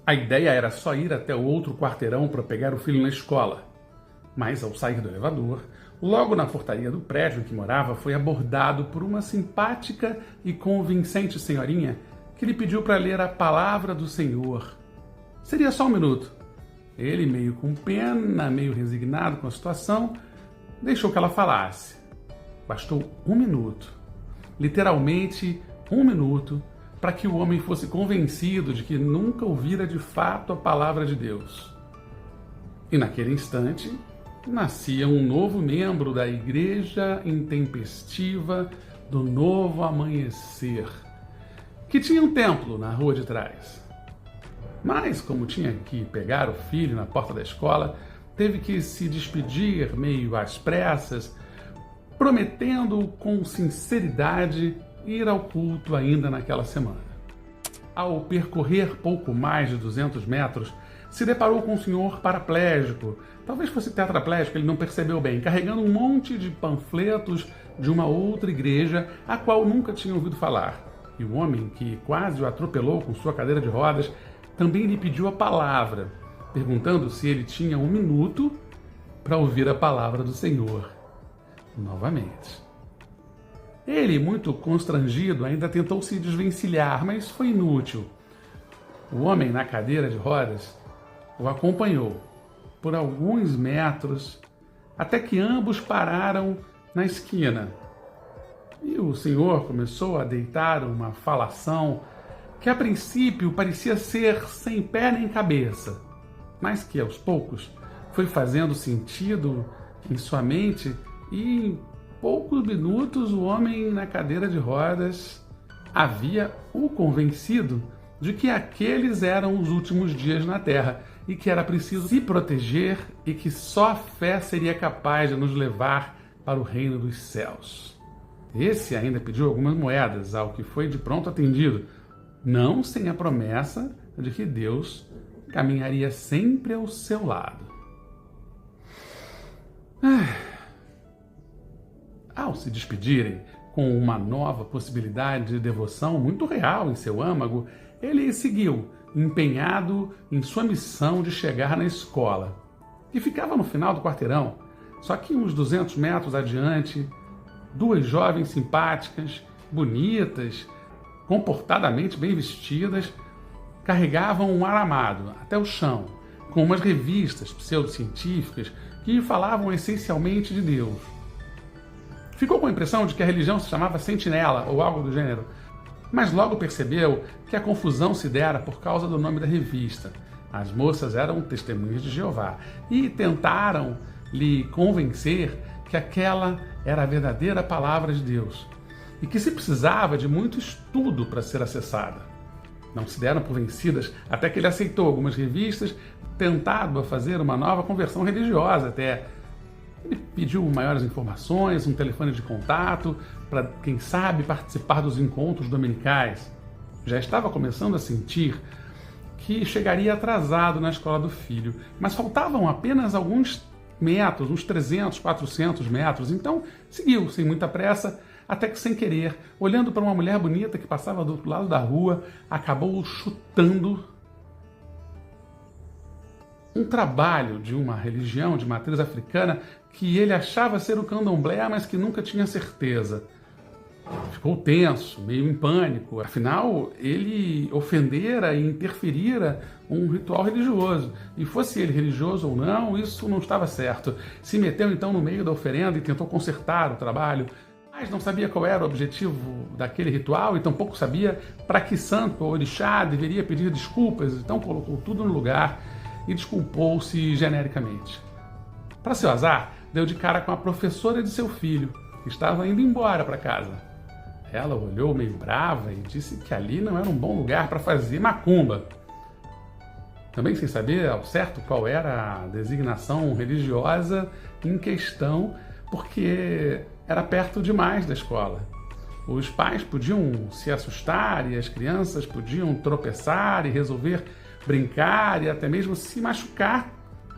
A ideia era só ir até o outro quarteirão para pegar o filho na escola. Mas, ao sair do elevador, logo na portaria do prédio em que morava, foi abordado por uma simpática e convincente senhorinha que lhe pediu para ler a palavra do Senhor. Seria só um minuto. Ele, meio com pena, meio resignado com a situação, deixou que ela falasse. Bastou um minuto, literalmente um minuto, para que o homem fosse convencido de que nunca ouvira de fato a palavra de Deus. E naquele instante, nascia um novo membro da Igreja Intempestiva do Novo Amanhecer, que tinha um templo na rua de trás. Mas, como tinha que pegar o filho na porta da escola, teve que se despedir meio às pressas, prometendo com sinceridade ir ao culto ainda naquela semana. Ao percorrer pouco mais de 200 metros, se deparou com um senhor paraplégico, talvez fosse tetraplégico, ele não percebeu bem, carregando um monte de panfletos de uma outra igreja a qual nunca tinha ouvido falar. E o homem, que quase o atropelou com sua cadeira de rodas, também lhe pediu a palavra, perguntando se ele tinha um minuto para ouvir a palavra do Senhor. Novamente. Ele, muito constrangido, ainda tentou se desvencilhar, mas foi inútil. O homem na cadeira de rodas o acompanhou por alguns metros até que ambos pararam na esquina. E o senhor começou a deitar uma falação que a princípio parecia ser sem pé nem cabeça, mas que aos poucos foi fazendo sentido em sua mente e em poucos minutos o homem na cadeira de rodas havia o convencido de que aqueles eram os últimos dias na Terra e que era preciso se proteger e que só a fé seria capaz de nos levar para o reino dos céus. Esse ainda pediu algumas moedas, ao que foi de pronto atendido, não sem a promessa de que Deus caminharia sempre ao seu lado. Ao se despedirem com uma nova possibilidade de devoção muito real em seu âmago, ele seguiu, empenhado em sua missão de chegar na escola, que ficava no final do quarteirão, só que uns 200 metros adiante, duas jovens simpáticas, bonitas, comportadamente bem vestidas, carregavam um aramado até o chão, com umas revistas pseudocientíficas que falavam essencialmente de Deus. Ficou com a impressão de que a religião se chamava Sentinela ou algo do gênero, mas logo percebeu que a confusão se dera por causa do nome da revista. As moças eram testemunhas de Jeová e tentaram lhe convencer que aquela era a verdadeira palavra de Deus e que se precisava de muito estudo para ser acessada. Não se deram por vencidas até que ele aceitou algumas revistas, tentado a fazer uma nova conversão religiosa até. Ele pediu maiores informações, um telefone de contato, para, quem sabe, participar dos encontros dominicais. Já estava começando a sentir que chegaria atrasado na escola do filho, mas faltavam apenas alguns metros, uns 300, 400 metros, então seguiu sem muita pressa, até que sem querer, olhando para uma mulher bonita que passava do outro lado da rua, acabou chutando um trabalho de uma religião de matriz africana que ele achava ser o candomblé, mas que nunca tinha certeza. Ficou tenso, meio em pânico. Afinal, ele ofendera e interferira um ritual religioso. E fosse ele religioso ou não, isso não estava certo. Se meteu então no meio da oferenda e tentou consertar o trabalho, mas não sabia qual era o objetivo daquele ritual e tampouco sabia para que santo ou orixá deveria pedir desculpas. Então colocou tudo no lugar e desculpou-se genericamente. Para seu azar, deu de cara com a professora de seu filho, que estava indo embora para casa. Ela olhou meio brava e disse que ali não era um bom lugar para fazer macumba. Também sem saber ao certo qual era a designação religiosa em questão, porque era perto demais da escola. Os pais podiam se assustar e as crianças podiam tropeçar e resolver brincar e até mesmo se machucar,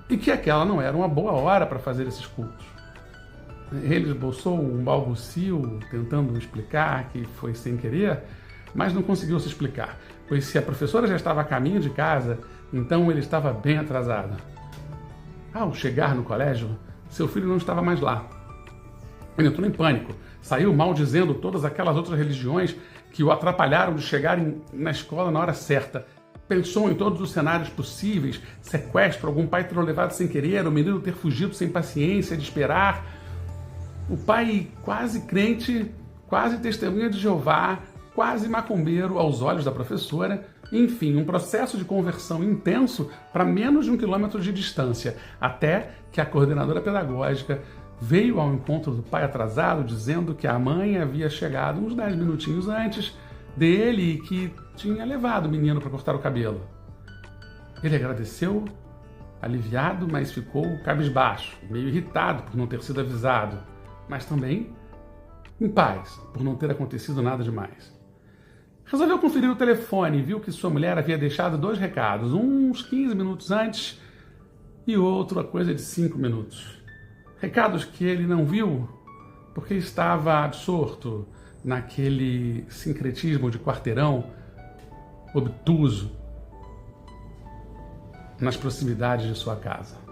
e que aquela não era uma boa hora para fazer esses cultos. Ele esboçou um balbucio tentando explicar que foi sem querer, mas não conseguiu se explicar. pois se a professora já estava a caminho de casa, então ele estava bem atrasado. Ao chegar no colégio, seu filho não estava mais lá. Ele entrou em pânico, saiu maldizendo todas aquelas outras religiões que o atrapalharam de chegar na escola na hora certa. Pensou em todos os cenários possíveis: sequestro, algum pai ter levado sem querer, o menino ter fugido sem paciência de esperar. O pai, quase crente, quase testemunha de Jeová, quase macumbeiro aos olhos da professora. Enfim, um processo de conversão intenso para menos de 1 quilômetro de distância, até que a coordenadora pedagógica veio ao encontro do pai atrasado, dizendo que a mãe havia chegado uns 10 minutinhos antes dele e que tinha levado o menino para cortar o cabelo. Ele agradeceu, aliviado, mas ficou cabisbaixo, meio irritado por não ter sido avisado, mas também em paz por não ter acontecido nada demais. Resolveu conferir o telefone e viu que sua mulher havia deixado 2 recados, uns 15 minutos antes e outro a coisa de 5 minutos. Recados que ele não viu porque estava absorto naquele sincretismo de quarteirão obtuso nas proximidades de sua casa.